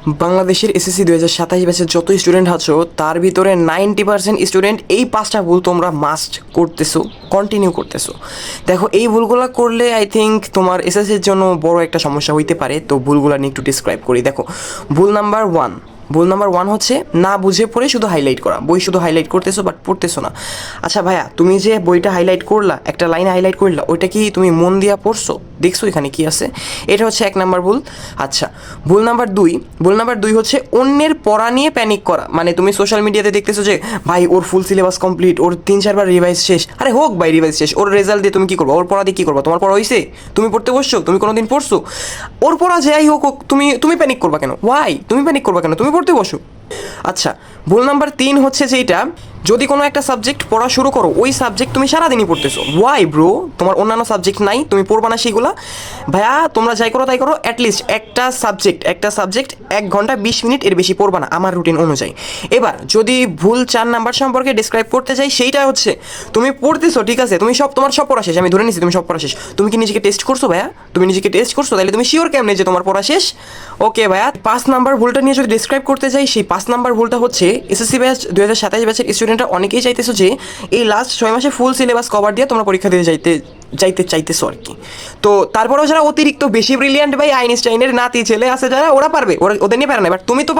বাংলাদেশের এসএসসি 2027 ব্যাচের যত স্টুডেন্ট আছো তার ভিতরে 90% স্টুডেন্ট এই 5টা ভুল তোমরা মাস্ট করতেছো, কন্টিনিউ করতেছো। দেখো এই ভুলগুলো করলে আই থিঙ্ক তোমার এসএসসির জন্য বড় একটা সমস্যা হইতে পারে। তো ভুলগুলো নিয়ে একটু ডিসক্রাইব করি। দেখো ভুল নাম্বার ওয়ান হচ্ছে না বুঝে পড়ে শুধু হাইলাইট করা। বই শুধু হাইলাইট করতেছো বাট পড়তেছো না। আচ্ছা ভাইয়া, তুমি যে বইটা হাইলাইট করলা, একটা লাইনে হাইলাইট করলা, ওইটা কি তুমি মন দিয়া পড়ছো? দেখছো এখানে কি আছে? এটা হচ্ছে 1 নাম্বার ভুল। আচ্ছা, ভুল নাম্বার দুই হচ্ছে অন্যের পড়া নিয়ে প্যানিক করা। মানে তুমি সোশ্যাল মিডিয়াতে দেখতেছো যে ভাই ওর ফুল সিলেবাস কমপ্লিট, ওর 3-4 বার রিভাইজ শেষ। আরে হোক ভাই রিভাইজ শেষ, ওর রেজাল্ট দিয়ে তুমি কী করবো? ওর পড়া দিয়ে কী করবো? তোমার পড়া হয়েছে? তুমি পড়তে বসছো? তুমি কোনো দিন পড়ছো? ওর পড়া যাই হোক, তুমি প্যানিক করবা কেন? ওয়াই তুমি প্যানিক করবা কেন? তুমি পড়তে বসো। আচ্ছা, ভুল নাম্বার 3 হচ্ছে যেটা, যদি কোনো একটা সাবজেক্ট পড়া শুরু করো, ওই সাবজেক্ট তুমি সারাদিনই পড়তেছো। Y bro? তোমার অন্যান্য সাবজেক্ট নাই? তুমি পড়বা না সেইগুলা? ভাইয়া তোমরা যাই করো তাই করো, অ্যাটলিস্ট একটা সাবজেক্ট 1 ঘন্টা 20 মিনিট এর বেশি পড়বা না আমার রুটিন অনুযায়ী। এবার যদি ভুল 4 নাম্বার সম্পর্কে ডিসক্রাইব করতে চাই, সেইটা হচ্ছে তুমি পড়তেছো ঠিক আছে, তোমার সব পড়া শেষ, আমি ধরে নিচ্ছি তুমি সব পড়া শেষ। তুমি কি নিজেকে টেস্ট করছো ভাইয়া? তুমি নিজেকে টেস্ট করছো? তাহলে তুমি শিওর কেমনে যে তোমার পড়া শেষ? ওকে ভাইয়া, 5 নাম্বার ভুলটা নিয়ে যদি ডিসক্রাইব করতে চাই, সেই 5 নাম্বার ভুলটা হচ্ছে এসএসসি ব্যাচ 2027 ব্যাচের স্টুডেন্টরা অনেকেই চাইতেছো যে এই লাস্ট 6 মাসে ফুল সিলেবাস কভার দিয়ে তোমরা পরীক্ষা দিয়ে যাইতে চাইতেছো আর কি। তো তারপরেও যারা অতিরিক্ত বেশি ব্রিলিয়ান্ট ভাই, আইনস্টাইনের নাতি ছেলে আছে যারা, ওরা পারবে, ওদের নিয়ে পারে না। বাট তুমি তো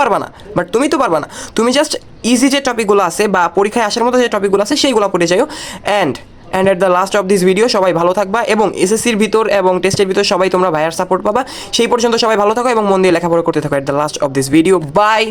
পারবা না। তুমি জাস্ট ইজি যে টপিকগুলো আছে বা পরীক্ষায় আসার মতো যে টপিকগুলো আছে সেইগুলো পড়ে যাও। And at the last of this video সবাই ভালো থাকবা এবং এসএসসির ভিতর এবং টেস্টের ভিতর সবাই তোমরা ভাইয়ার সাপোর্ট পাবা। সেই পর্যন্ত সবাই ভালো থাকো এবং মন দিয়ে লেখাপড়া করতে থাকো। At the last of this video, by.